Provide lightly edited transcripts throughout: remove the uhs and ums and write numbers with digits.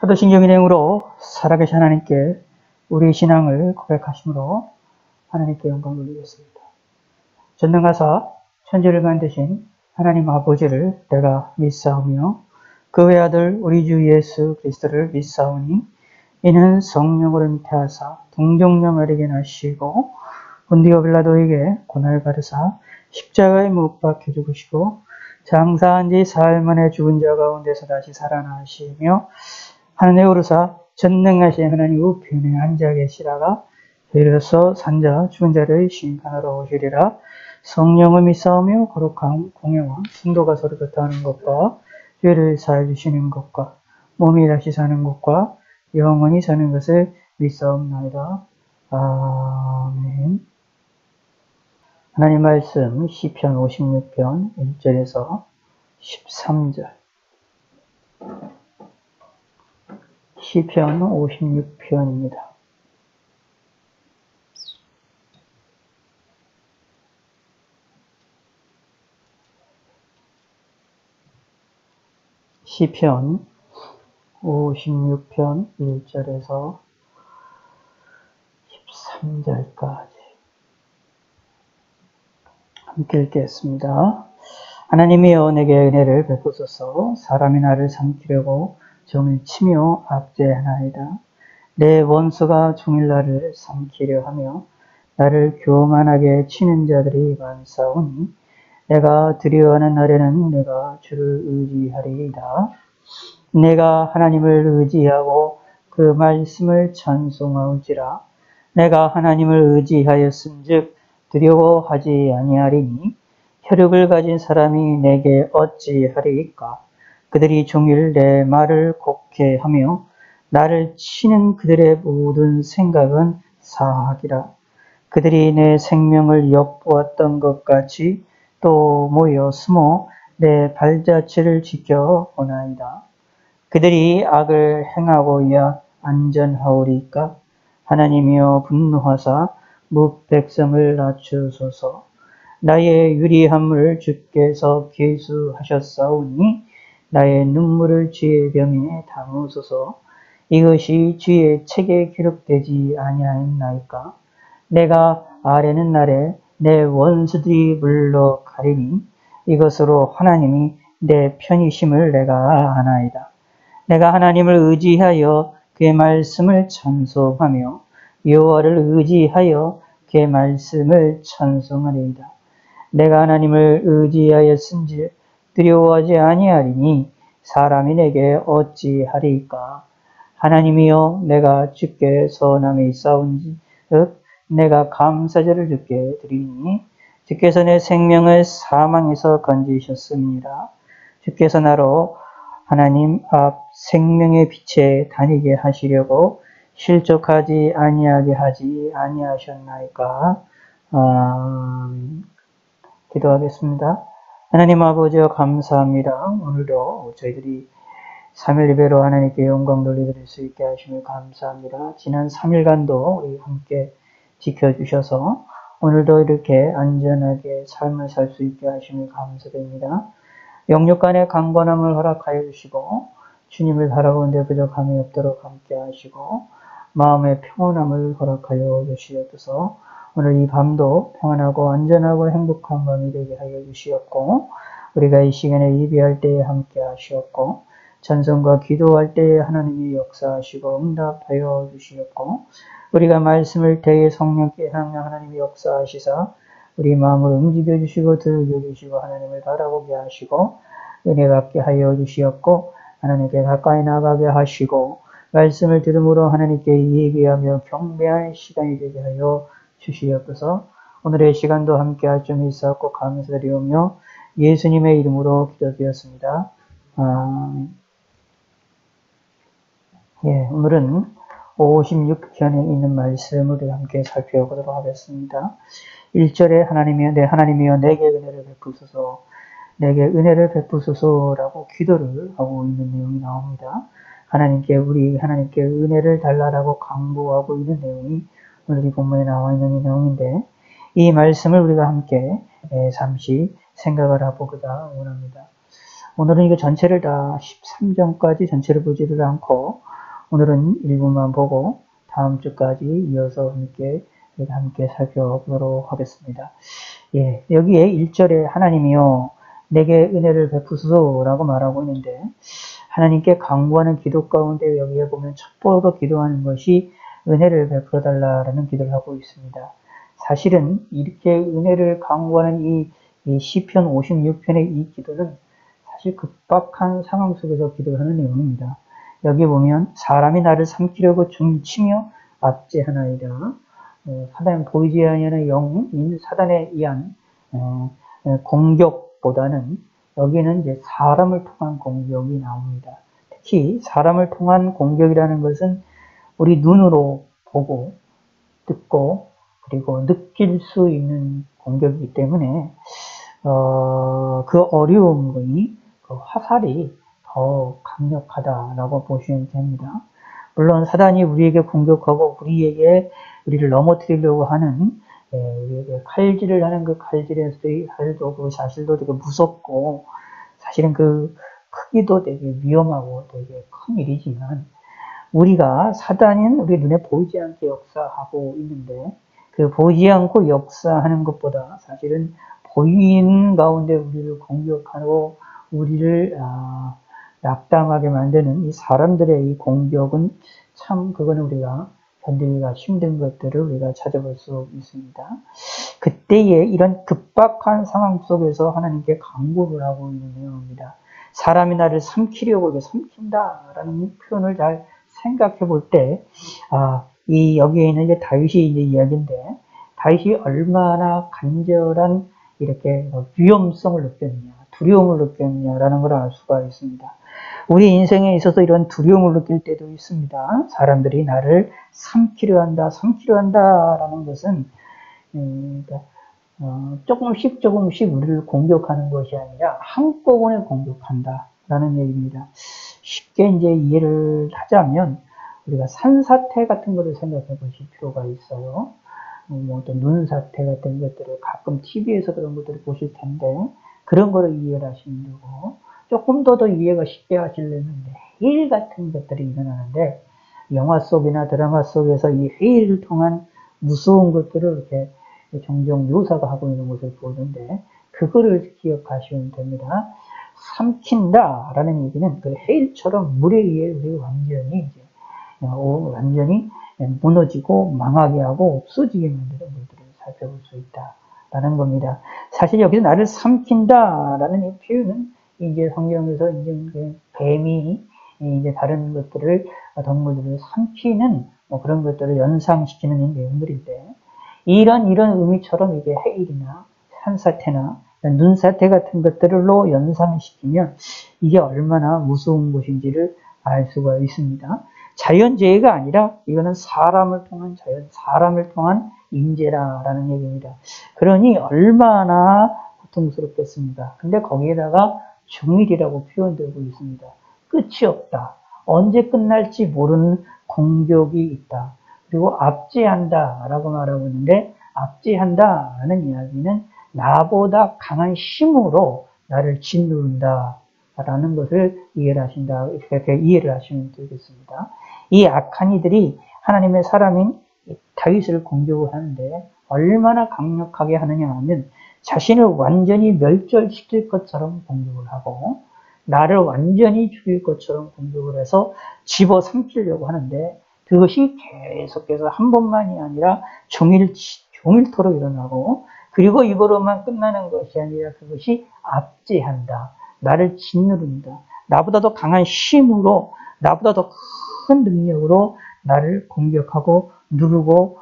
사도신경 인행으로 살아계신 하나님께 우리 신앙을 고백하심으로 하나님께 영광 돌리겠습니다. 전능하사 천지를 만드신 하나님 아버지를 내가 믿사오며 그 외아들 우리 주 예수 그리스도를 믿사오니 이는 성령으로 잉태하사 동정녀 마리아에게 나시고 본디오 빌라도에게 고난을 받으사 십자가에 못 박혀 죽으시고 장사한 지 사흘 만에 죽은 자 가운데서 다시 살아나시며 하늘에 오르사 전능하신 하나님 우편에 앉아 계시다가 이르러서 산자 죽은 자를 심판하러 오시리라. 성령을 믿사오며 거룩한 공예와 성도가 서로 교통하는 것과 죄를 사해 주시는 것과 몸이 다시 사는 것과 영원히 사는 것을 믿사옵나이다. 아멘. 하나님 말씀 시편 56편 1절에서 13절. 시편 56편입니다. 시편 56편 1절에서 13절까지 함께 읽겠습니다. 하나님이여 내게 은혜를 베푸소서. 사람이 나를 삼키려고 종을 치며 압제하나이다. 내 원수가 종일 나를 삼키려 하며 나를 교만하게 치는 자들이 많사오니 내가 두려워하는 날에는 내가 주를 의지하리이다. 내가 하나님을 의지하고 그 말씀을 찬송하오지라. 내가 하나님을 의지하였은즉 두려워하지 아니하리니 혈육을 가진 사람이 내게 어찌하리이까. 그들이 종일 내 말을 곡해하며 나를 치는 그들의 모든 생각은 사악이라. 그들이 내 생명을 엿보았던 것 같이 또 모여 숨어 내 발자취를 지켜보나이다. 그들이 악을 행하고야 안전하오리까. 하나님이여 분노하사 뭇백성을 낮추소서. 나의 유리함을 주께서 계수하셨사오니 나의 눈물을 주의 병에 담으소서. 이것이 주의 책에 기록되지 아니하였나이까. 내가 아뢰는 날에 내 원수들이 물러가리니 이것으로 하나님이 내 편이심을 내가 아나이다. 내가 하나님을 의지하여 그의 말씀을 찬송하며 여호와를 의지하여 그의 말씀을 찬송하리이다. 내가 하나님을 의지하였은즉 두려워하지 아니하리니 사람이 내게 어찌하리이까. 하나님이여 내가 주께 선함에 있사온즉 내가 감사절을 주께 드리니 주께서 내 생명을 사망에서 건지셨습니다. 주께서 나로 하나님 앞 생명의 빛에 다니게 하시려고 실족하지 아니하게 하지 아니하셨나이까. 기도하겠습니다. 하나님 아버지여 감사합니다. 오늘도 저희들이 3일 예배로 하나님께 영광 돌려드릴 수 있게 하시며 감사합니다. 지난 3일간도 우리 함께 지켜주셔서 오늘도 이렇게 안전하게 삶을 살 수 있게 하시며 감사드립니다. 영육 간의 강건함을 허락하여 주시고 주님을 바라보는 데 부족함이 없도록 함께 하시고 마음의 평온함을 허락하여 주시옵소서. 오늘 이 밤도 평안하고 안전하고 행복한 밤이 되게 하여 주시옵고 우리가 이 시간에 예배할 때에 함께 하시옵고 찬송과 기도할 때에 하나님이 역사하시고 응답하여 주시옵고 우리가 말씀을 때에 성령께 하나님이 역사하시사 우리 마음을 움직여 주시고 들게 주시고 하나님을 바라보게 하시고 은혜 받게 하여 주시옵고 하나님께 가까이 나가게 하시고 말씀을 들음으로 하나님께 예배하며 경배하는 시간이 되게 하여 주시옵소서. 오늘의 시간도 함께 할 점 있사옵고 감사드리오며 예수님의 이름으로 기도드렸습니다. 오늘은 56편에 있는 말씀을 함께 살펴보도록 하겠습니다. 1절에 하나님이여 내게 은혜를 베푸소서. 내게 은혜를 베푸소서라고 기도를 하고 있는 내용이 나옵니다. 하나님께 은혜를 달라라고 강구하고 있는 내용이 오늘 이 본문에 나와 있는 이 내용인데 이 말씀을 우리가 함께 잠시 생각을 해보고자 원합니다. 오늘은 이거 전체를 다 13장까지 전체를 보지를 않고 오늘은 일부만 보고 다음 주까지 이어서 함께 살펴보도록 하겠습니다. 예, 여기에 1절에 하나님이요 내게 은혜를 베푸소서라고 말하고 있는데 하나님께 간구하는 기도 가운데 여기에 보면 첫 번으로 기도하는 것이 은혜를 베풀어 달라라는 기도를 하고 있습니다. 사실은 이렇게 은혜를 간구하는 이 시편 56편의 이 기도는 사실 급박한 상황 속에서 기도하는 내용입니다. 여기 보면 사람이 나를 삼키려고 중치며 압제하나이다. 사단은 보이지 아니하는 영인 사단에 의한 공격보다는 여기는 이제 사람을 통한 공격이 나옵니다. 특히 사람을 통한 공격이라는 것은 우리 눈으로 보고 듣고 그리고 느낄 수 있는 공격이기 때문에 그 어려움이 그 화살이 더 강력하다라고 보시면 됩니다. 물론 사단이 우리에게 공격하고 우리를 넘어뜨리려고 하는 우리에게 칼질을 하는 그 칼질에서의 활도 그 사실도 되게 무섭고 사실은 그 크기도 되게 위험하고 되게 큰 일이지만 우리가 사단은 우리 눈에 보이지 않게 역사하고 있는데 그 보이지 않고 역사하는 것보다 사실은 보이는 가운데 우리를 공격하고 우리를 낙담하게 만드는 이 사람들의 이 공격은 참 그거는 우리가 견디기가 힘든 것들을 우리가 찾아볼 수 있습니다. 그때에 이런 급박한 상황 속에서 하나님께 간구를 하고 있는 내용입니다. 사람이 나를 삼키려고 삼킨다라는 표현을 잘 생각해 볼 때, 여기에 있는 이제 다윗이 이제 이야기인데, 다윗이 얼마나 간절한 이렇게 위험성을 느꼈느냐, 두려움을 느꼈느냐라는 걸 알 수가 있습니다. 우리 인생에 있어서 이런 두려움을 느낄 때도 있습니다. 사람들이 나를 삼키려 한다라는 것은, 조금씩 우리를 공격하는 것이 아니라 한꺼번에 공격한다라는 얘기입니다. 쉽게 이제 이해를 하자면 우리가 산사태 같은 것을 생각해 보실 필요가 있어요. 또 눈사태 같은 것들을 가끔 TV에서 그런 것들을 보실 텐데 그런 거를 이해를 하시면 되고 조금 더 이해가 쉽게 하시려면 해일 같은 것들이 일어나는데 영화 속이나 드라마 속에서 이 해일을 통한 무서운 것들을 이렇게 종종 묘사가 하고 있는 것을 보는데 그거를 기억하시면 됩니다. 삼킨다라는 얘기는 그 해일처럼 물에 의해 우리가 완전히 무너지고 망하게 하고 없어지게 만드는 것들을 살펴볼 수 있다라는 겁니다. 사실 여기서 나를 삼킨다라는 이 표현은 이제 성경에서 이제 뱀이 이제 다른 것들을 동물들을 삼키는 그런 것들을 연상시키는 내용들인데 이런 의미처럼 이게 해일이나 산사태나 눈사태 같은 것들로 연상시키면 이게 얼마나 무서운 것인지를 알 수가 있습니다. 자연재해가 아니라 이거는 사람을 통한 인재라는 얘기입니다. 그러니 얼마나 고통스럽겠습니까? 근데 거기에다가 중일이라고 표현되고 있습니다. 끝이 없다. 언제 끝날지 모르는 공격이 있다. 그리고 압제한다라고 말하고 있는데 압제한다라는 이야기는 나보다 강한 힘으로 나를 짓누른다라는 것을 이해를 하시면 되겠습니다. 이 악한 이들이 하나님의 사람인 다윗을 공격을 하는데 얼마나 강력하게 하느냐 하면 자신을 완전히 멸절시킬 것처럼 공격을 하고 나를 완전히 죽일 것처럼 공격을 해서 집어삼키려고 하는데 그것이 계속해서 한 번만이 아니라 종일토록 일어나고 그리고 이거로만 끝나는 것이 아니라 그것이 압제한다. 나를 짓누른다. 나보다 더 강한 힘으로 나보다 더 큰 능력으로 나를 공격하고 누르고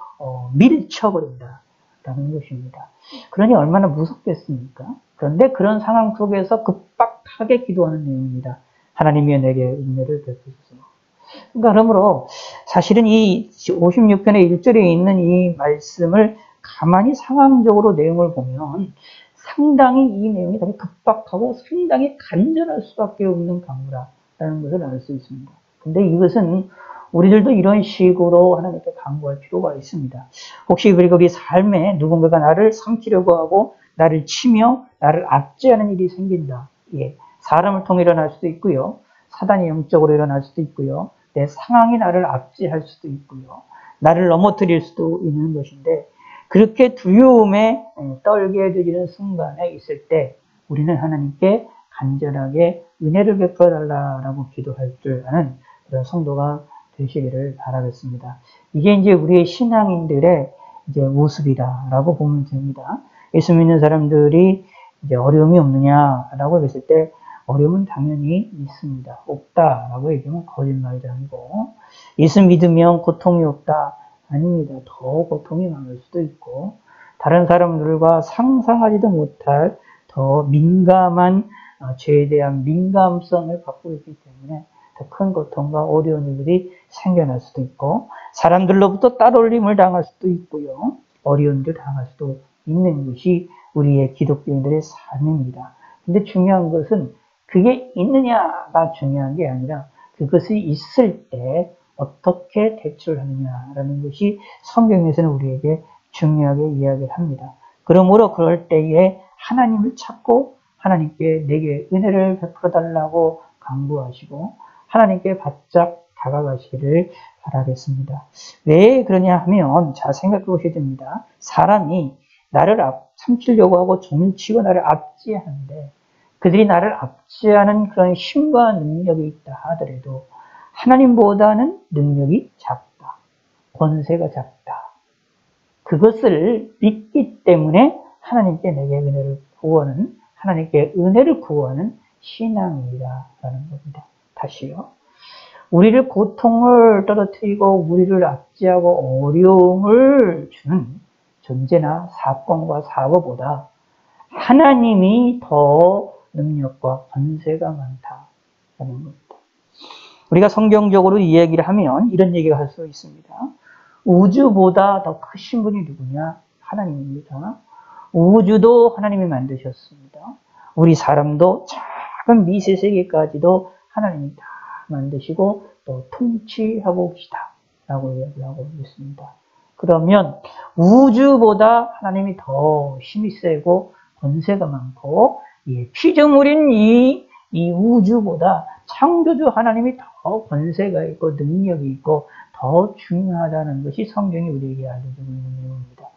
밀쳐버린다. 라는 것입니다. 그러니 얼마나 무섭겠습니까? 그런데 그런 상황 속에서 급박하게 기도하는 내용입니다. 하나님이여 내게 은혜를 베푸소서. 그러니까 그러므로 사실은 이 56편의 1절에 있는 이 말씀을 가만히 상황적으로 내용을 보면 상당히 이 내용이 되게 급박하고 상당히 간절할 수밖에 없는 간구라는 것을 알 수 있습니다. 근데 이것은 우리들도 이런 식으로 하나님께 간구할 필요가 있습니다. 혹시 그리고 우리 삶에 누군가가 나를 삼키려고 하고 나를 치며 나를 압제하는 일이 생긴다. 예, 사람을 통해 일어날 수도 있고요. 사단이 영적으로 일어날 수도 있고요. 내 상황이 나를 압제할 수도 있고요. 나를 넘어뜨릴 수도 있는 것인데 그렇게 두려움에 떨게 되는 순간에 있을 때 우리는 하나님께 간절하게 은혜를 베풀어 달라라고 기도할 줄 아는 그런 성도가 되시기를 바라겠습니다. 이게 이제 우리의 신앙인들의 이제 모습이다라고 보면 됩니다. 예수 믿는 사람들이 이제 어려움이 없느냐라고 했을 때 어려움은 당연히 있습니다. 없다라고 얘기하면 거짓말도 아니고 예수 믿으면 고통이 없다. 아닙니다. 더 고통이 많을 수도 있고 다른 사람들과 상상하지도 못할 더 민감한 죄에 대한 민감성을 갖고 있기 때문에 더 큰 고통과 어려운 일들이 생겨날 수도 있고 사람들로부터 따돌림을 당할 수도 있고요. 어려운 일을 당할 수도 있는 것이 우리의 기독교인들의 삶입니다. 근데 중요한 것은 그게 있느냐가 중요한 게 아니라 그것이 있을 때 어떻게 대처하느냐라는 것이 성경에서는 우리에게 중요하게 이야기를 합니다. 그러므로 그럴 때에 하나님을 찾고 하나님께 내게 은혜를 베풀어 달라고 간구하시고 하나님께 바짝 다가가시기를 바라겠습니다. 왜 그러냐 하면 잘 생각해 보셔야 됩니다. 사람이 나를 삼키려고 하고 종일 치고 나를 압제하는데 그들이 나를 압제하는 그런 힘과 능력이 있다 하더라도 하나님보다는 능력이 작다. 권세가 작다. 그것을 믿기 때문에 하나님께 내게 은혜를 구하는 하나님께 은혜를 구하는 신앙이라는 겁니다. 다시요. 우리를 고통을 떨어뜨리고 우리를 압제하고 어려움을 주는 존재나 사건과 사고보다 하나님이 더 능력과 권세가 많다는 겁니다. 우리가 성경적으로 이야기를 하면 이런 얘기가 할 수 있습니다. 우주보다 더 크신 분이 누구냐? 하나님입니다. 우주도 하나님이 만드셨습니다. 우리 사람도 작은 미세세계까지도 하나님이 다 만드시고 또 통치하고 계시다 라고 이야기하고 있습니다. 그러면 우주보다 하나님이 더 힘이 세고 권세가 많고 피조물인 이 우주보다 창조주 하나님이 더 권세가 있고 능력이 있고 더 중요하다는 것이 성경이 우리에게 알려주고 있는 내용입니다.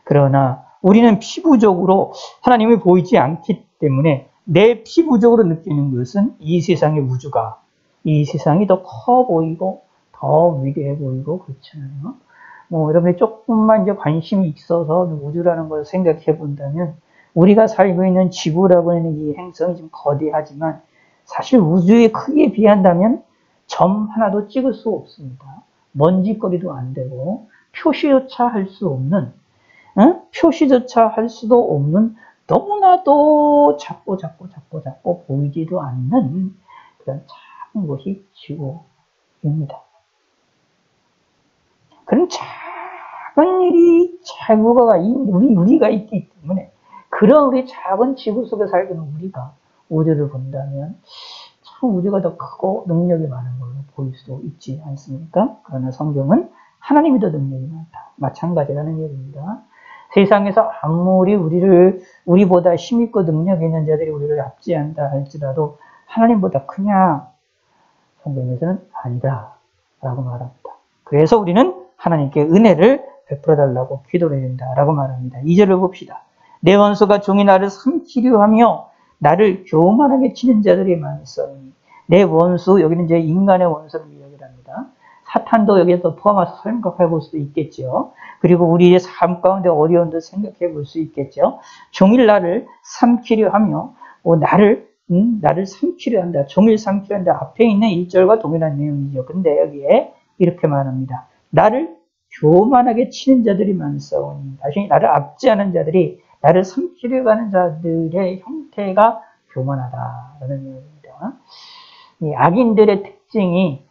그러나 우리는 피부적으로 하나님이 보이지 않기 때문에 내 피부적으로 느끼는 것은 이 세상의 우주가 이 세상이 더 커 보이고 더 위대해 보이고 그렇잖아요. 여러분이 조금만 이제 관심이 있어서 우주라는 걸 생각해 본다면 우리가 살고 있는 지구라고 하는 이 행성이 좀 거대하지만 사실 우주의 크기에 비한다면 점 하나도 찍을 수 없습니다. 먼지거리도 안 되고 표시조차 할 수 없는 표시조차 할 수도 없는 너무나도 작고 보이지도 않는 그런 작은 것이 지구입니다. 그런 작은 일이 우리가 있기 때문에 그런 우리 작은 지구 속에 살고 있는 우리가 우주를 본다면 참 우주가 더 크고 능력이 많은 걸로 보일 수도 있지 않습니까? 그러나 성경은 하나님이 더 능력이 많다. 마찬가지라는 얘기입니다. 세상에서 아무리 우리보다 힘있고 능력 있는 자들이 우리를 압제한다 할지라도 하나님보다 크냐? 성경에서는 아니다 라고 말합니다. 그래서 우리는 하나님께 은혜를 베풀어 달라고 기도를 해야 된다라고 말합니다. 2절을 봅시다. 내 원수가 종이 나를 삼키려 하며 나를 교만하게 치는 자들이 많으니 내 원수, 여기는 이제 인간의 원수를 이야기를 합니다. 사탄도 여기에 또 포함해서 생각해 볼 수도 있겠죠. 그리고 우리의 삶 가운데 어려움도 생각해 볼 수 있겠죠. 종일 나를 삼키려 하며 나를 삼키려 한다. 종일 삼키려 한다. 앞에 있는 1절과 동일한 내용이죠. 근데 여기에 이렇게 말합니다. 나를 교만하게 치는 자들이 많사오니 다시 나를 압제하는 자들이 나를 삼키려 하는 자들의 형태가 교만하다라는 내용입니다. 이 악인들의 특징이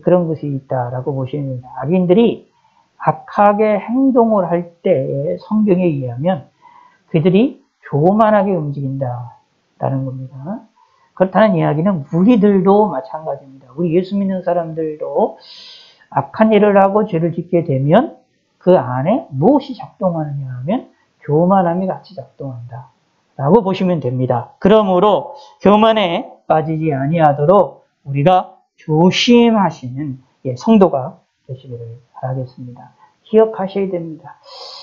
그런 것이 있다라고 보시면 됩니다. 악인들이 악하게 행동을 할 때 성경에 의하면 그들이 교만하게 움직인다라는 겁니다. 그렇다는 이야기는 우리들도 마찬가지입니다. 우리 예수 믿는 사람들도 악한 일을 하고 죄를 짓게 되면 그 안에 무엇이 작동하느냐 하면 교만함이 같이 작동한다 라고 보시면 됩니다. 그러므로 교만에 빠지지 아니하도록 우리가 조심하시는 성도가 되시기를 바라겠습니다. 기억하셔야 됩니다.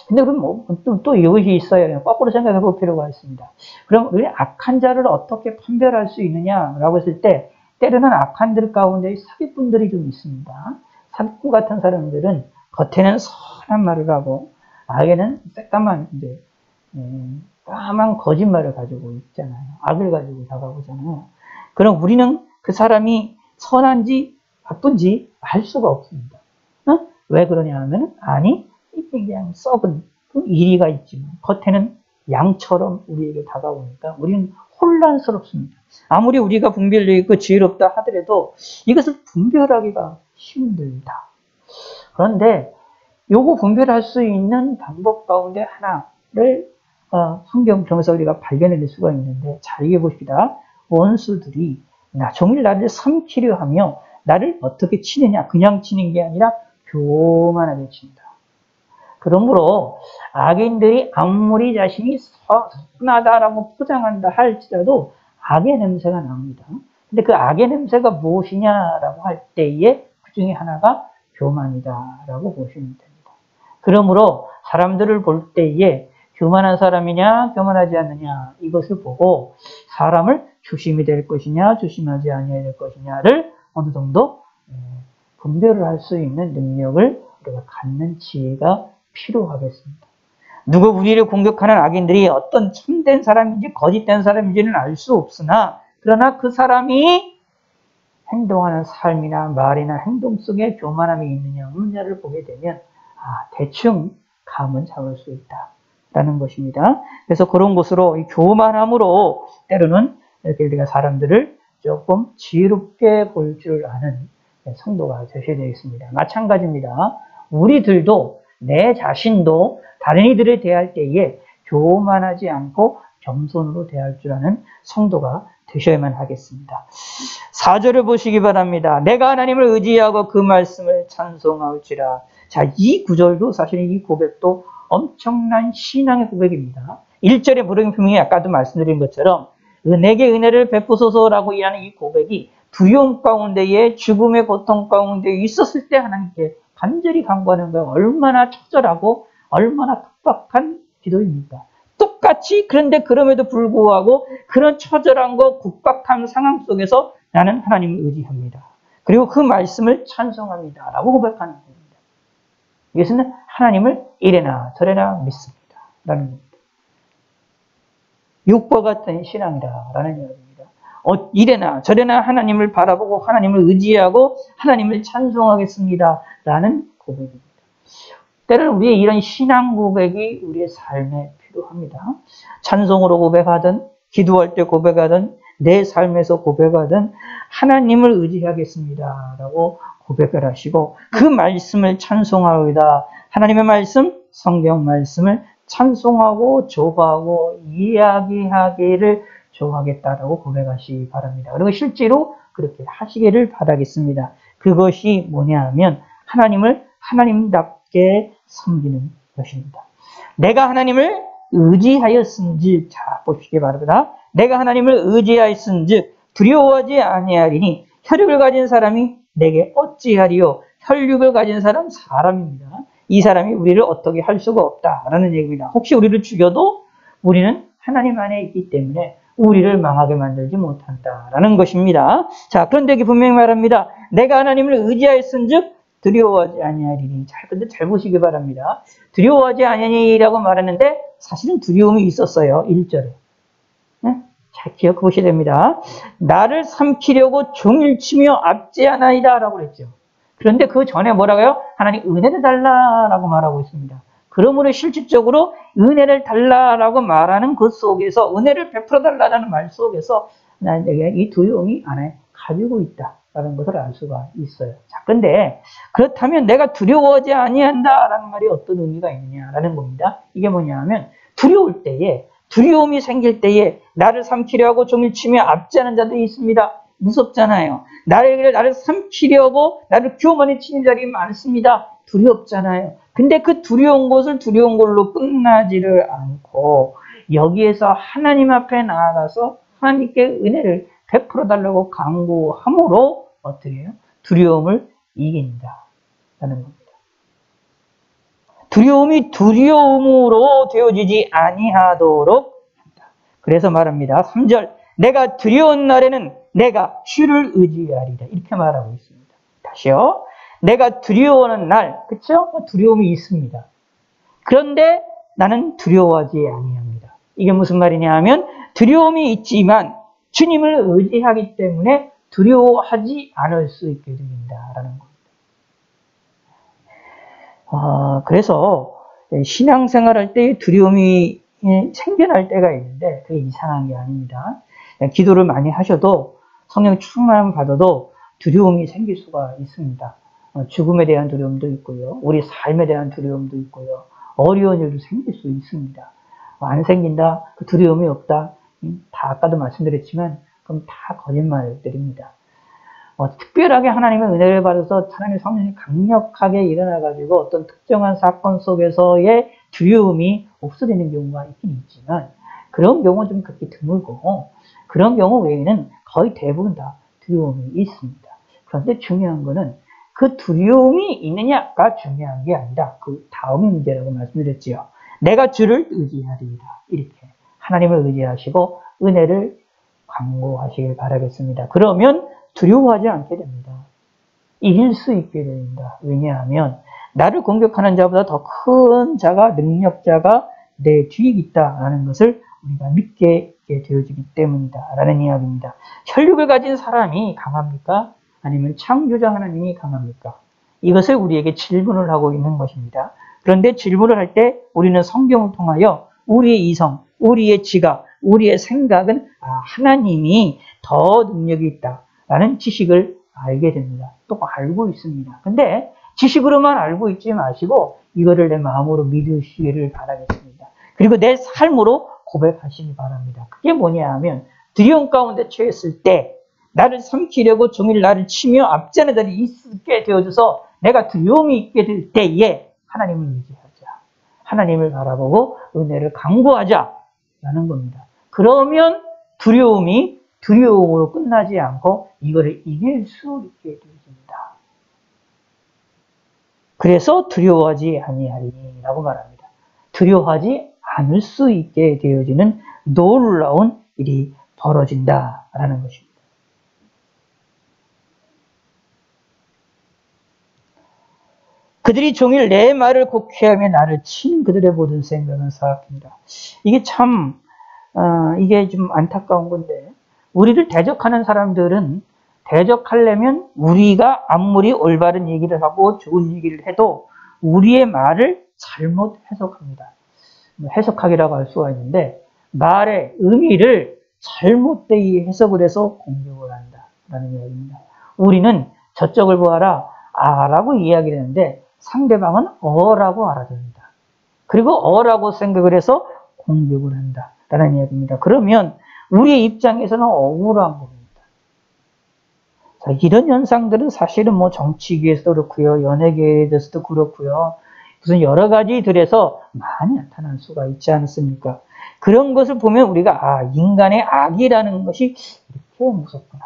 근데 그럼 또 이것이 있어요. 거꾸로 생각해 볼 필요가 있습니다. 그럼 우리 악한 자를 어떻게 판별할 수 있느냐라고 했을 때, 때로는 악한들 가운데 사기꾼들이 좀 있습니다. 사기꾼 같은 사람들은 겉에는 선한 말을 하고, 악에는 새까만, 까만 거짓말을 가지고 있잖아요. 악을 가지고 다가오잖아요. 그럼 우리는 그 사람이 선한지 나쁜지 알 수가 없습니다. 왜 그러냐 하면, 아니, 그냥 썩은 이리가 있지만, 겉에는 양처럼 우리에게 다가오니까 우리는 혼란스럽습니다. 아무리 우리가 분별되어 있고 지혜롭다 하더라도 이것을 분별하기가 힘들다. 그런데 요거 분별할 수 있는 방법 가운데 하나를 성경 통해서 우리가 발견해낼 수가 있는데, 잘 읽어 보십시다. 원수들이 종일 나를 삼키려 하며 나를 어떻게 치느냐, 그냥 치는 게 아니라 교만하게 친다. 그러므로 악인들이 아무리 자신이 선하다라고 포장한다 할지라도 악의 냄새가 납니다. 근데 그 악의 냄새가 무엇이냐라고 할 때에 그 중에 하나가 교만이다라고 보시면 됩니다. 그러므로 사람들을 볼 때에 교만한 사람이냐 교만하지 않느냐 이것을 보고 사람을 조심이 될 것이냐 조심하지 아니해야 될 것이냐를 어느 정도 분별을 할 수 있는 능력을 우리가 갖는 지혜가 필요하겠습니다. 누가 우리를 공격하는 악인들이 어떤 참된 사람인지 거짓된 사람인지는 알 수 없으나, 그러나 그 사람이 행동하는 삶이나 말이나 행동 속에 교만함이 있느냐 없느냐를 보게 되면 대충 감은 잡을 수 있다라는 것입니다. 그래서 그런 것으로 이 교만함으로 때로는 이렇게 우리가 사람들을 조금 지혜롭게 볼 줄 아는 성도가 되셔야 되겠습니다. 마찬가지입니다. 우리들도 내 자신도 다른 이들을 대할 때에 교만하지 않고 겸손으로 대할 줄 아는 성도가 되셔야만 하겠습니다. 4절을 보시기 바랍니다. 내가 하나님을 의지하고 그 말씀을 찬송할지라. 자, 이 구절도 사실 이 고백도 엄청난 신앙의 고백입니다. 1절의 분명히 아까도 말씀드린 것처럼 내게 은혜를 베푸소서라고 하는 이 고백이 두려움 가운데에 죽음의 고통 가운데 있었을 때 하나님께 간절히 간구하는 거예요. 얼마나 처절하고 얼마나 팍팍한 기도입니까? 똑같이 그런데 그럼에도 불구하고 그런 처절한 국박한 상황 속에서 나는 하나님을 의지합니다. 그리고 그 말씀을 찬송합니다. 라고 고백하는 겁니다. 이것은 하나님을 이래나 저래나 믿습니다. 라는 겁니다. 육과 같은 신앙이다. 라는 이야기입니다. 이래나 저래나 하나님을 바라보고 하나님을 의지하고 하나님을 찬송하겠습니다. 라는 고백입니다. 때로는 우리의 이런 신앙 고백이 우리의 삶에 필요합니다. 찬송으로 고백하든 기도할 때 고백하든 내 삶에서 고백하든 하나님을 의지하겠습니다. 라고 고백을 하시고 그 말씀을 찬송하오이다. 하나님의 말씀, 성경 말씀을 찬송하고 조화하고 이야기하기를 좋아하겠다라고 고백하시기 바랍니다. 그리고 실제로 그렇게 하시기를 바라겠습니다. 그것이 뭐냐 하면 하나님을 하나님답게 섬기는 것입니다. 내가 하나님을 의지하였은즉, 자 보시기 바랍니다. 내가 하나님을 의지하였은즉 두려워하지 아니하리니 혈육을 가진 사람이 내게 어찌하리요. 혈육을 가진 사람 사람입니다. 이 사람이 우리를 어떻게 할 수가 없다라는 얘기입니다. 혹시 우리를 죽여도 우리는 하나님 안에 있기 때문에 우리를 망하게 만들지 못한다라는 것입니다. 자, 그런데 여기 분명히 말합니다. 내가 하나님을 의지하였은즉 두려워하지 아니하리니. 자, 근데 잘 보시기 바랍니다. 두려워하지 아니하리라고 말하는데 사실은 두려움이 있었어요. 1절에. 네? 잘 기억해 보셔야 됩니다. 나를 삼키려고 종일 치며 압제하나이다 라고 그랬죠. 그런데 그 전에 뭐라고요? 하나님 은혜를 달라라고 말하고 있습니다. 그러므로 실질적으로 은혜를 달라라고 말하는 그 속에서 은혜를 베풀어 달라는 말 속에서 내가 이 두려움이 안에 가지고 있다라는 것을 알 수가 있어요. 자, 그런데 그렇다면 내가 두려워하지 아니한다라는 말이 어떤 의미가 있느냐라는 겁니다. 이게 뭐냐 하면 두려울 때에 두려움이 생길 때에 나를 삼키려 하고 종일 치며 압제하는 자들이 있습니다. 무섭잖아요. 나를 삼키려고 나를 교만히 치는 자들이 많습니다. 두렵잖아요. 근데 그 두려운 것을 두려운 걸로 끝나지를 않고 여기에서 하나님 앞에 나아가서 하나님께 은혜를 베풀어달라고 간구함으로 어떻게 해요? 두려움을 이긴다 라는 겁니다. 두려움이 두려움으로 되어지지 아니하도록 한다. 그래서 말합니다. 3절 내가 두려운 날에는 내가 주를 의지하리라 이렇게 말하고 있습니다. 다시요. 내가 두려워하는 날, 그렇죠? 두려움이 있습니다. 그런데 나는 두려워하지 아니합니다. 이게 무슨 말이냐 하면 두려움이 있지만 주님을 의지하기 때문에 두려워하지 않을 수 있게 된다라는 겁니다. 그래서 신앙생활할 때 두려움이 생겨날 때가 있는데 그게 이상한 게 아닙니다. 기도를 많이 하셔도 성령 충만함을 받아도 두려움이 생길 수가 있습니다. 죽음에 대한 두려움도 있고요. 우리 삶에 대한 두려움도 있고요. 어려운 일도 생길 수 있습니다. 안 생긴다, 그 두려움이 없다. 다 아까도 말씀드렸지만 그럼 다 거짓말들입니다. 특별하게 하나님의 은혜를 받아서 하나님의 성령이 강력하게 일어나가지고 어떤 특정한 사건 속에서의 두려움이 없어지는 경우가 있긴 있지만 그런 경우는 좀 극히 드물고 그런 경우 외에는 거의 대부분 다 두려움이 있습니다. 그런데 중요한 거는 그 두려움이 있느냐가 중요한 게 아니라 그 다음이 문제라고 말씀드렸지요. 내가 주를 의지하리라. 이렇게 하나님을 의지하시고 은혜를 간구하시길 바라겠습니다. 그러면 두려워하지 않게 됩니다. 이길 수 있게 됩니다. 왜냐하면 나를 공격하는 자보다 더 큰 자가 능력자가 내 뒤에 있다라는 것을 우리가 믿게 되어지기 때문이다 라는 이야기입니다. 혈육을 가진 사람이 강합니까? 아니면 창조자 하나님이 강합니까? 이것을 우리에게 질문을 하고 있는 것입니다. 그런데 질문을 할 때 우리는 성경을 통하여 우리의 이성, 우리의 지각, 우리의 생각은 하나님이 더 능력이 있다라는 지식을 알게 됩니다. 또 알고 있습니다. 근데 지식으로만 알고 있지 마시고 이거를 내 마음으로 믿으시기를 바라겠습니다. 그리고 내 삶으로 고백하시기 바랍니다. 그게 뭐냐 하면 두려움 가운데 처했을 때 나를 삼키려고 종일 나를 치며 앞전에 자리 있게 되어줘서 내가 두려움이 있게 될 때에 하나님을 의지하자. 하나님을 바라보고 은혜를 간구하자 라는 겁니다. 그러면 두려움이 두려움으로 끝나지 않고 이거를 이길 수 있게 되어집니다. 그래서 두려워하지 아니하리라고 말합니다. 두려워하지 않을 수 있게 되어지는 놀라운 일이 벌어진다라는 것입니다. 그들이 종일 내 말을 곡해하며 나를 치는 그들의 모든 생각은 사악합니다. 이게 참 이게 좀 안타까운 건데 우리를 대적하는 사람들은 대적하려면 우리가 아무리 올바른 얘기를 하고 좋은 얘기를 해도 우리의 말을 잘못 해석합니다. 해석하기라고 할 수가 있는데 말의 의미를 잘못되게 해석을 해서 공격을 한다라는 이야기입니다. 우리는 저쪽을 보아라 라고 이야기를 했는데 상대방은 어라고 알아듣는다. 그리고 어라고 생각을 해서 공격을 한다라는 이야기입니다. 그러면 우리의 입장에서는 억울한 겁니다. 자, 이런 현상들은 사실은 뭐 정치계에서도 그렇고요, 연예계에서도 그렇고요, 무슨 여러 가지들에서 많이 나타날 수가 있지 않습니까? 그런 것을 보면 우리가 인간의 악이라는 것이 이렇게 무섭구나.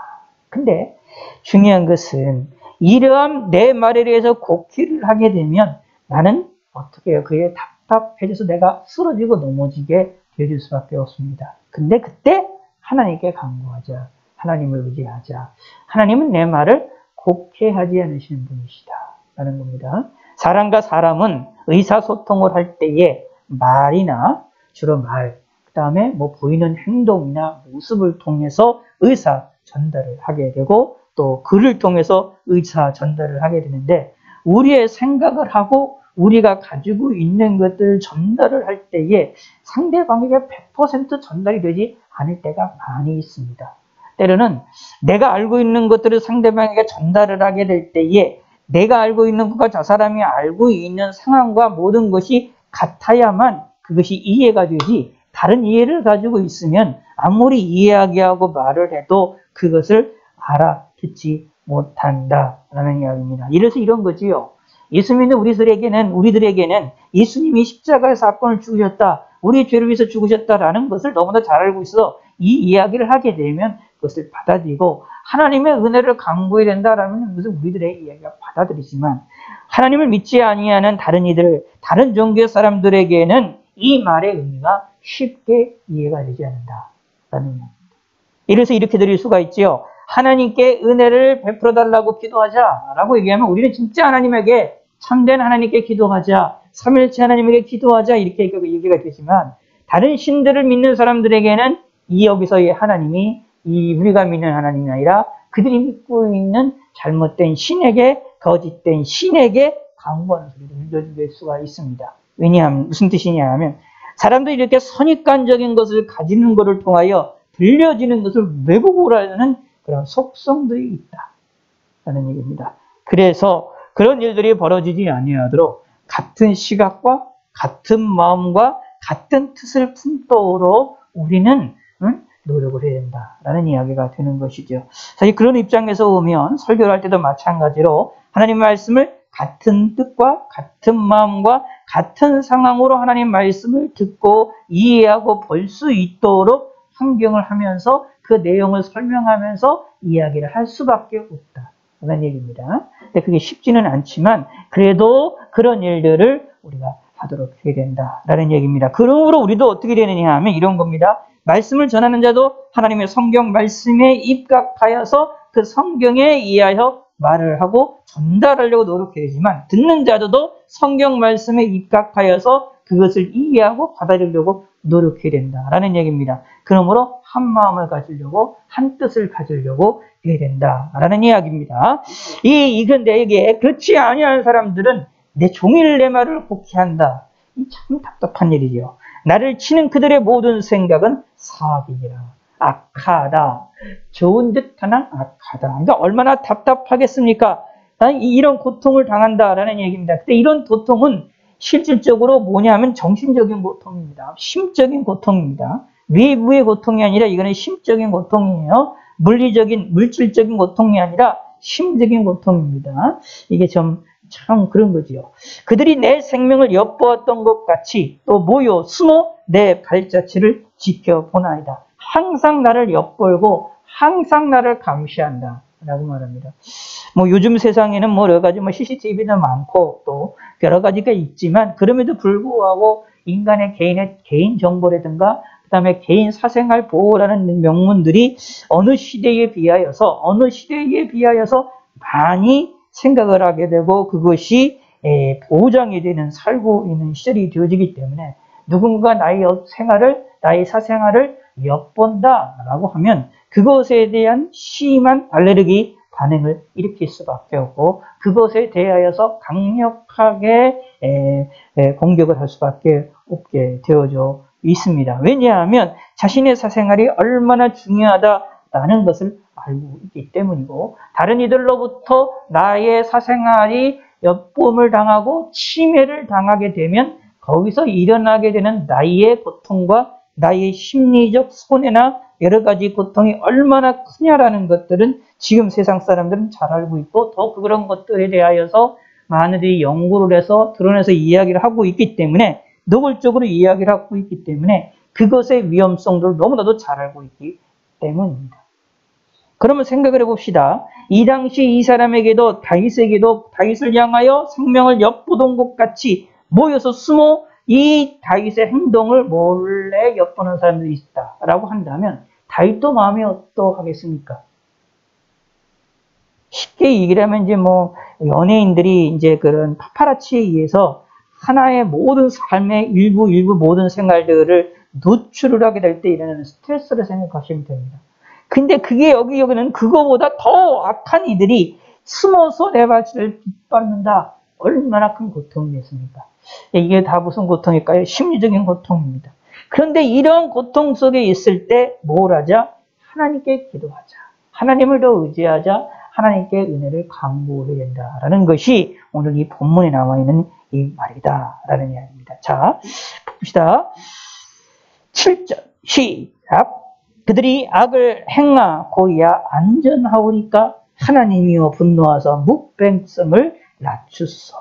근데 중요한 것은 이러한 내 말에 대해서 곡기를 하게 되면 나는 어떻게 해요? 그게 답답해져서 내가 쓰러지고 넘어지게 되어질 수밖에 없습니다. 근데 그때 하나님께 간구하자. 하나님을 의지하자. 하나님은 내 말을 곡해하지 않으시는 분이시다 라는 겁니다. 사람과 사람은 의사소통을 할 때에 말이나 주로 말, 그 다음에 뭐 보이는 행동이나 모습을 통해서 의사 전달을 하게 되고 또 글을 통해서 의사 전달을 하게 되는데 우리의 생각을 하고 우리가 가지고 있는 것들을 전달을 할 때에 상대방에게 100% 전달이 되지 않을 때가 많이 있습니다. 때로는 내가 알고 있는 것들을 상대방에게 전달을 하게 될 때에 내가 알고 있는 것과 저 사람이 알고 있는 상황과 모든 것이 같아야만 그것이 이해가 되지 다른 이해를 가지고 있으면 아무리 이해하게 말을 해도 그것을 알아듣지 못한다라는 이야기입니다. 이래서 이런 거지요. 예수 믿는 우리들에게는 예수님이 십자가의 사건을 죽으셨다, 우리의 죄를 위해서 죽으셨다라는 것을 너무나 잘 알고 있어 이 이야기를 하게 되면 그것을 받아들이고 하나님의 은혜를 강구해야 된다라는 것은 우리들의 이야기가 받아들이지만 하나님을 믿지 아니하는 다른 이들, 다른 종교의 사람들에게는 이 말의 의미가 쉽게 이해가 되지 않는다라는 이야기입니다. 이래서 이렇게 드릴 수가 있지요. 하나님께 은혜를 베풀어 달라고 기도하자라고 얘기하면 우리는 진짜 하나님에게 참된 하나님께 기도하자, 삼일체 하나님에게 기도하자 이렇게 얘기가 되지만 다른 신들을 믿는 사람들에게는 이 여기서의 하나님이 이 우리가 믿는 하나님이 아니라 그들이 믿고 있는 잘못된 신에게, 거짓된 신에게 강구하는 소리를 들려줄 수가 있습니다. 왜냐하면 무슨 뜻이냐 하면 사람들이 이렇게 선입관적인 것을 가지는 것을 통하여 들려지는 것을 왜곡하는 그런 속성들이 있다라는 얘기입니다. 그래서 그런 일들이 벌어지지 아니하도록 같은 시각과 같은 마음과 같은 뜻을 품도록 우리는 노력을 해야 된다라는 이야기가 되는 것이죠. 사실 그런 입장에서 보면 설교를 할 때도 마찬가지로 하나님 말씀을 같은 뜻과 같은 마음과 같은 상황으로 하나님 말씀을 듣고 이해하고 볼 수 있도록 환경을 하면서 그 내용을 설명하면서 이야기를 할 수밖에 없다라는 얘기입니다. 근데 그게 쉽지는 않지만 그래도 그런 일들을 우리가 하도록 해야 된다라는 얘기입니다. 그러므로 우리도 어떻게 되느냐 하면 이런 겁니다. 말씀을 전하는 자도 하나님의 성경 말씀에 입각하여서 그 성경에 의하여 말을 하고 전달하려고 노력해야 되지만 듣는 자도 성경 말씀에 입각하여서 그것을 이해하고 받아들이려고 노력해야 된다라는 얘기입니다. 그러므로 한 마음을 가지려고 한 뜻을 가지려고 해야 된다라는 이야기입니다. 그런데 이게 그렇지 아니하는 사람들은 내 종일 내 말을 곡해한다. 이 참 답답한 일이죠. 나를 치는 그들의 모든 생각은 사악이라 악하다. 좋은 듯 하나 악하다. 그러니까 얼마나 답답하겠습니까? 이런 고통을 당한다라는 얘기입니다. 근데 이런 고통은 실질적으로 뭐냐면 정신적인 고통입니다. 심적인 고통입니다. 외부의 고통이 아니라 이거는 심적인 고통이에요. 물질적인 고통이 아니라 심적인 고통입니다. 이게 참 그런 거지요. 그들이 내 생명을 엿보았던 것 같이 또 모여 숨어 내 발자취를 지켜보나이다. 항상 나를 엿보고 항상 나를 감시한다 라고 말합니다. 요즘 세상에는 여러 가지 CCTV도 많고 또 여러 가지가 있지만 그럼에도 불구하고 인간의 개인 정보라든가 그다음에 개인 사생활 보호라는 명문들이 어느 시대에 비하여서 많이 생각을 하게 되고 그것이 보장이 되는 살고 있는 시절이 되어지기 때문에 누군가 나의 사생활을 엿본다라고 하면 그것에 대한 심한 알레르기 반응을 일으킬 수밖에 없고 그것에 대하여서 강력하게 공격을 할 수밖에 없게 되어져 있습니다. 왜냐하면 자신의 사생활이 얼마나 중요하다라는 것을 알고 있기 때문이고 다른 이들로부터 나의 사생활이 엿봄을 당하고 침해를 당하게 되면 거기서 일어나게 되는 나의 고통과 나의 심리적 손해나 여러 가지 고통이 얼마나 크냐라는 것들은 지금 세상 사람들은 잘 알고 있고 더 그런 것들에 대하여서 많은들이 연구를 해서 드러내서 이야기를 하고 있기 때문에 노골적으로 이야기를 하고 있기 때문에 그것의 위험성들을 너무나도 잘 알고 있기 때문입니다. 그러면 생각을 해봅시다. 이 당시 이 사람에게도 다윗을 향하여 생명을 엿보던 것 같이 모여서 숨어 이 다윗의 행동을 몰래 엿보는 사람들이 있다라고 한다면 다윗도 마음이 어떠하겠습니까? 쉽게 얘기를 하면 연예인들이 이제 그런 파파라치에 의해서 하나의 모든 삶의 일부 모든 생활들을 노출을 하게 될 때 일어나는 스트레스를 생각하시면 됩니다. 근데 그게 여기는 그거보다 더 악한 이들이 숨어서 내 발치를 빗밟는다. 얼마나 큰 고통이겠습니까? 이게 다 무슨 고통일까요? 심리적인 고통입니다. 그런데 이런 고통 속에 있을 때 뭘 하자? 하나님께 기도하자. 하나님을 더 의지하자. 하나님께 은혜를 강구해야 된다라는 것이 오늘 이 본문에 나와 있는 이 말이다라는 이야기입니다. 자, 봅시다. 7절 시작. 그들이 악을 행하고야 안전하오니까 하나님이여 분노하사 묵뱅성을 낮추소.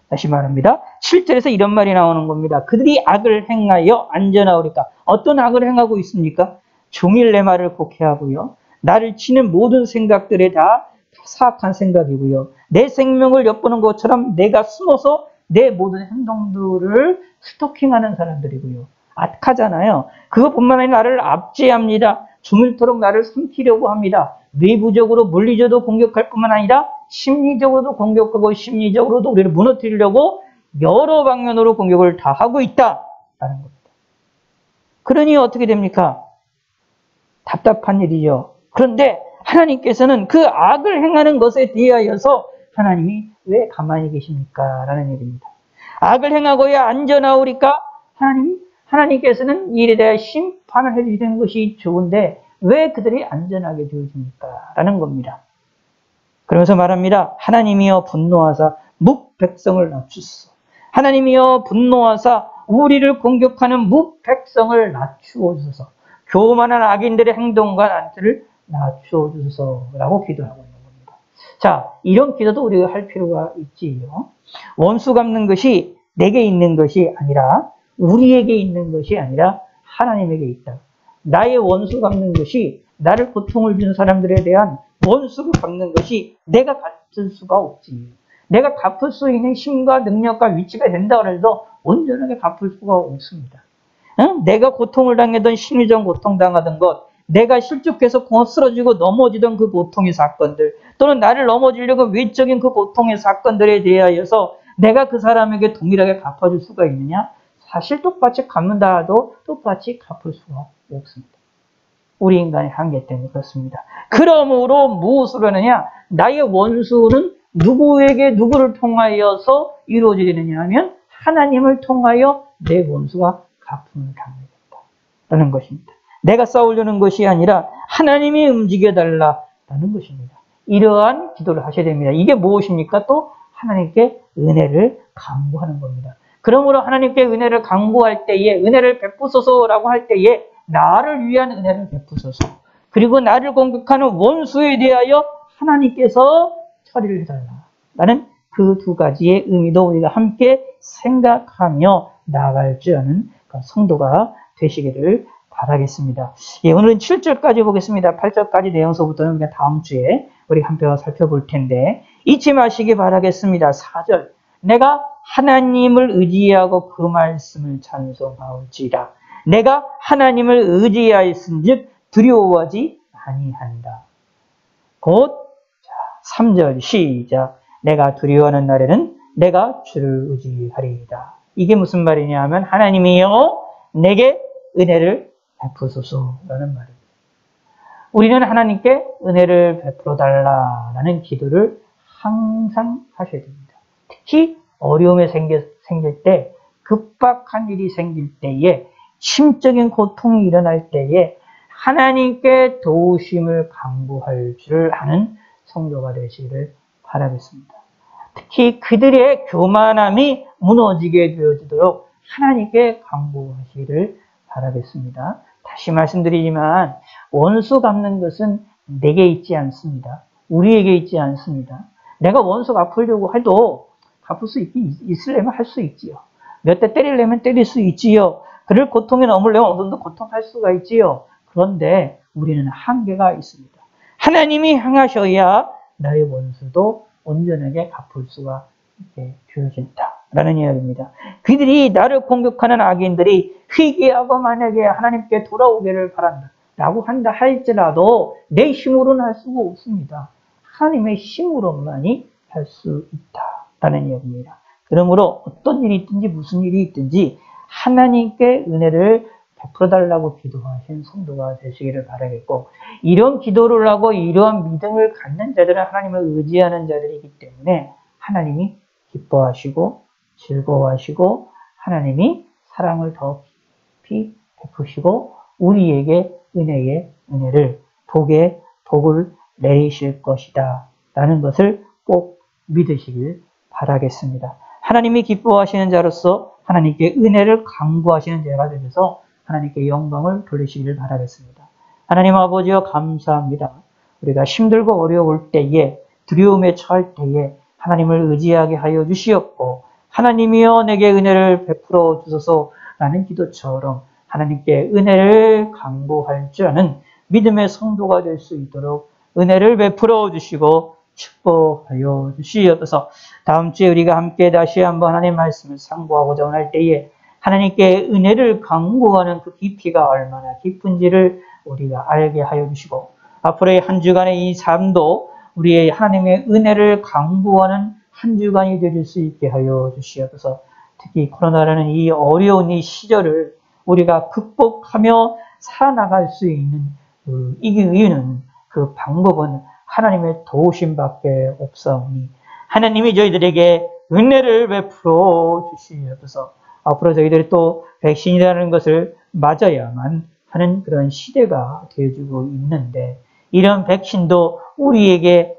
다시 말합니다. 7절에서 이런 말이 나오는 겁니다. 그들이 악을 행하여 안전하오니까 어떤 악을 행하고 있습니까? 종일 내 말을 곡해하고요. 나를 치는 모든 생각들에 다 사악한 생각이고요. 내 생명을 엿보는 것처럼 내가 숨어서 내 모든 행동들을 스토킹하는 사람들이고요. 악하잖아요. 그것뿐만 아니라 나를 압제합니다. 주물토록 나를 삼키려고 합니다. 내부적으로 물리적으로 공격할 뿐만 아니라 심리적으로도 공격하고 심리적으로도 우리를 무너뜨리려고 여러 방면으로 공격을 다 하고 있다라는 겁니다. 그러니 어떻게 됩니까? 답답한 일이죠. 그런데 하나님께서는 그 악을 행하는 것에 대하여서 하나님이 왜 가만히 계십니까? 라는 얘기입니다. 악을 행하고야 안전하오리까? 하나님께서는 이 일에 대해 심판을 해주시는 것이 좋은데 왜 그들이 안전하게 되어집니까? 라는 겁니다. 그러면서 말합니다. 하나님이여 분노하사 묵백성을 낮추소서. 하나님이여 분노하사 우리를 공격하는 묵백성을 낮추어 주소서. 교만한 악인들의 행동과 난투를 낮추어 주소서라고 기도하고 있는 겁니다. 자, 이런 기도도 우리가 할 필요가 있지요. 원수 갚는 것이 내게 있는 것이 아니라 우리에게 있는 것이 아니라 하나님에게 있다. 나의 원수 갚는 것이 나를 고통을 주는 사람들에 대한 원수를 갚는 것이 내가 갚을 수가 없지. 내가 갚을 수 있는 힘과 능력과 위치가 된다고 해도 온전하게 갚을 수가 없습니다. 응? 내가 고통을 당하던 심리적 고통 당하던 것, 내가 실족해서 쓰러지고 넘어지던 그 고통의 사건들, 또는 나를 넘어지려고 외적인 그 고통의 사건들에 대하여서 내가 그 사람에게 동일하게 갚아줄 수가 있느냐? 사실 똑같이 갚는다 해도 똑같이 갚을 수가 없습니다. 우리 인간의 한계 때문에 그렇습니다. 그러므로 무엇을 하느냐? 나의 원수는 누구를 통하여서 이루어지느냐 하면 하나님을 통하여 내 원수가 갚음을 당하겠다라는 것입니다. 내가 싸우려는 것이 아니라 하나님이 움직여달라라는 것입니다. 이러한 기도를 하셔야 됩니다. 이게 무엇입니까? 또 하나님께 은혜를 간구하는 겁니다. 그러므로 하나님께 은혜를 간구할 때에 은혜를 베푸소서라고 할 때에 나를 위한 은혜를 베푸소서. 그리고 나를 공격하는 원수에 대하여 하나님께서 처리를 해달라. 라는 그 두 가지의 의미도 우리가 함께 생각하며 나아갈 줄 아는 성도가 되시기를 바라겠습니다. 예, 오늘은 7절까지 보겠습니다. 8절까지 내용서부터는 우리가 다음 주에 우리 함께 살펴볼 텐데 잊지 마시기 바라겠습니다. 4절. 내가 하나님을 의지하고 그 말씀을 찬송하올지라. 내가 하나님을 의지하였은즉 두려워하지 아니한다. 곧 3절 시작. 내가 두려워하는 날에는 내가 주를 의지하리이다. 이게 무슨 말이냐 하면 하나님이여 내게 은혜를 베푸소서라는 말입니다. 우리는 하나님께 은혜를 베풀어 달라라는 기도를 항상 하셔야 됩니다. 특히 어려움이 생길 때, 급박한 일이 생길 때에, 심적인 고통이 일어날 때에 하나님께 도우심을 간구할 줄 아는 성도가 되시기를 바라겠습니다. 특히 그들의 교만함이 무너지게 되어지도록 하나님께 간구하시기를 바라겠습니다. 다시 말씀드리지만 원수 갚는 것은 내게 있지 않습니다. 우리에게 있지 않습니다. 내가 원수 갚으려고 해도 갚을 수 있으려면 할 수 있지요. 몇 대 때리려면 때릴 수 있지요. 그를 고통에 넘으려면 어느 정도 고통할 수가 있지요. 그런데 우리는 한계가 있습니다. 하나님이 향하셔야 나의 원수도 온전하게 갚을 수가 있게 되어진다라는 이야기입니다. 그들이 나를 공격하는 악인들이 회개하고 만약에 하나님께 돌아오기를 바란다 라고 한다 할지라도 내 힘으로는 할 수가 없습니다. 하나님의 힘으로만이 할 수 있다라는 이야기입니다. 그러므로 어떤 일이 있든지 무슨 일이 있든지 하나님께 은혜를 베풀어 달라고 기도하신 성도가 되시기를 바라겠고, 이런 기도를 하고 이러한 믿음을 갖는 자들은 하나님을 의지하는 자들이기 때문에 하나님이 기뻐하시고 즐거워하시고 하나님이 사랑을 더 깊이 베푸시고 우리에게 은혜의 은혜를, 복의 복을 내리실 것이다 라는 것을 꼭 믿으시길 바라겠습니다. 하나님이 기뻐하시는 자로서 하나님께 은혜를 간구하시는 자가 되셔서 하나님께 영광을 돌리시기를 바라겠습니다. 하나님 아버지여 감사합니다. 우리가 힘들고 어려울 때에, 두려움에 처할 때에 하나님을 의지하게 하여 주시었고, 하나님이여 내게 은혜를 베풀어 주소서라는 기도처럼 하나님께 은혜를 강구할 줄 아는 믿음의 성도가 될 수 있도록 은혜를 베풀어 주시고 축복하여 주시옵소서. 다음 주에 우리가 함께 다시 한번 하나님의 말씀을 상고하고자 할 때에 하나님께 은혜를 강구하는 그 깊이가 얼마나 깊은지를 우리가 알게 하여 주시고 앞으로의 한 주간의 이 삶도 우리의 하나님의 은혜를 강구하는 한 주간이 될 수 있게 하여 주시옵소서. 특히 코로나라는 이 어려운 이 시절을 우리가 극복하며 살아나갈 수 있는 이유는 그 방법은 하나님의 도우심밖에 없사오니 하나님이 저희들에게 은혜를 베풀어 주시옵소서. 앞으로 저희들이 또 백신이라는 것을 맞아야만 하는 그런 시대가 되어지고 있는데 이런 백신도 우리에게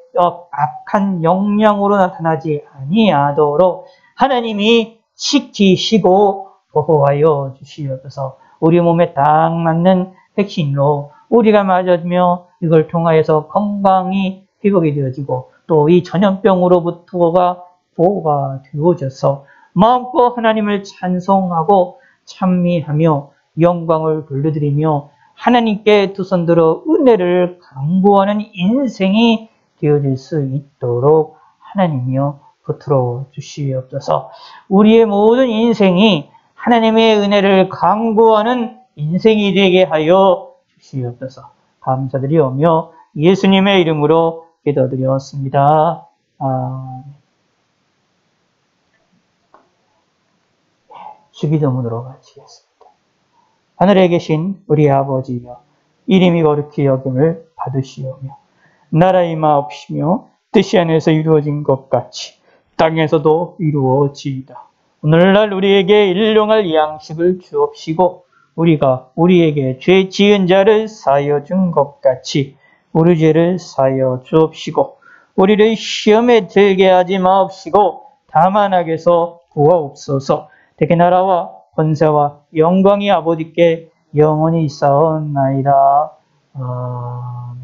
악한 영향으로 나타나지 아니하도록 하나님이 지키시고 보호하여 주시옵소서. 우리 몸에 딱 맞는 백신으로 우리가 맞으며 이걸 통하여서 건강이 회복이 되어지고 또 이 전염병으로부터가 보호가 되어져서 마음껏 하나님을 찬송하고 찬미하며 영광을 돌려드리며 하나님께 두 손 들어 은혜를 강구하는 인생이 되어질 수 있도록 하나님이여 붙들어 주시옵소서. 우리의 모든 인생이 하나님의 은혜를 강구하는 인생이 되게 하여 주시옵소서. 감사드리오며 예수님의 이름으로 기도드렸습니다. 주기도문으로 마치겠습니다. 하늘에 계신 우리 아버지여, 이름이 거룩히 여김을 받으시오며 나라의 임하옵시며 뜻이 하늘에서 이루어진 것 같이 땅에서도 이루어지이다. 오늘날 우리에게 일용할 양식을 주옵시고 우리가 우리에게 죄 지은 자를 사하여 준 것 같이 우리 죄를 사하여 주옵시고 우리를 시험에 들게 하지 마옵시고 다만 악에서 구하옵소서. 대개 나라와 권세와 영광이 아버지께 영원히 있사옵나이다. 아멘.